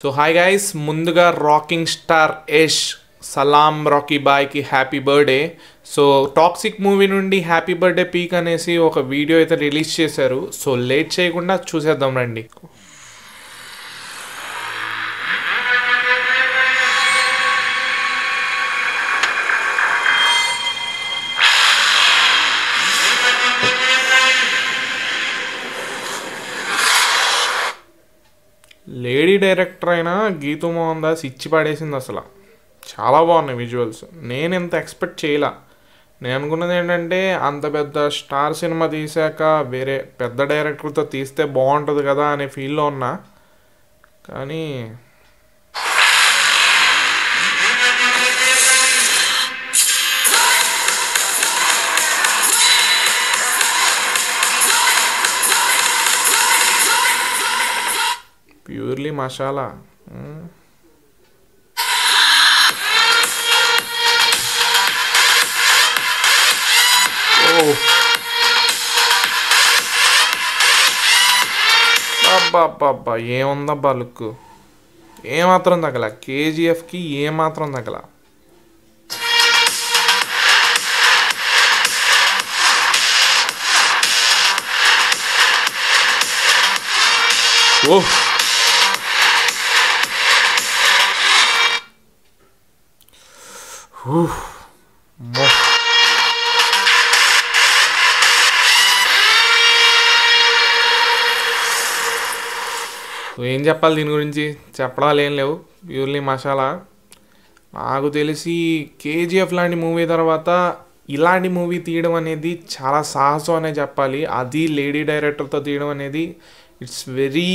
So hi guys, ముందుగా rocking star Yash సలాం Rocky బాయ్కి happy birthday. So toxic movie నుండి happy birthday peak అనేసి ఒక వీడియో అయితే రిలీజ్ చేశారు. సో లేట్ చేయకుండా చూసేద్దాం రండి. లేడీ డైరెక్టర్ అయినా గీతూ మోహన్ దాస్ ఇచ్చి పడేసింది. అసలు చాలా బాగున్నాయి విజువల్స్. నేను ఎంత ఎక్స్పెక్ట్ చేయలా. నేను అనుకున్నది ఏంటంటే అంత పెద్ద స్టార్ సినిమా తీసాక వేరే పెద్ద డైరెక్టర్తో తీస్తే బాగుంటుంది కదా అనే ఫీల్లో ఉన్నా. కానీ ప్యూర్లీ మసాలా. అబ్బా ఏముందబ్బా లుక్. ఏమాత్రం తగల. కేజీఎఫ్కి ఏమాత్రం తగల. ఓహ్, ఏం చెప్పాలి దీని గురించి? చెప్పడాలు ఏం లేవు, ప్యూర్లీ మసాలా. నాకు తెలిసి కేజీఎఫ్ లాంటి మూవీ తర్వాత ఇలాంటి మూవీ తీయడం అనేది చాలా సాహసం అనే చెప్పాలి. అది లేడీ డైరెక్టర్తో తీయడం అనేది ఇట్స్ వెరీ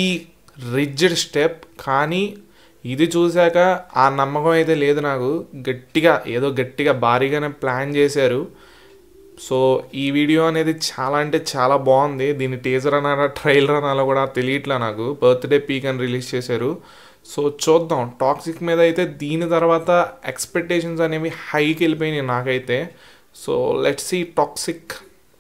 రిజిడ్ స్టెప్. కానీ ఇది చూశాక ఆ నమ్మకం అయితే లేదు నాకు. గట్టిగా భారీగానే ప్లాన్ చేశారు. సో ఈ వీడియో అనేది చాలా అంటే చాలా బాగుంది. దీన్ని టీజర్ అనాలా ట్రైలర్ అనాలో కూడా తెలియట్లా నాకు. బర్త్డే పీక్ అని రిలీజ్ చేశారు. సో చూద్దాం. టాక్సిక్ మీద అయితే దీని తర్వాత ఎక్స్పెక్టేషన్స్ అనేవి హైకి వెళ్ళిపోయినాయి నాకైతే. So let's see toxic.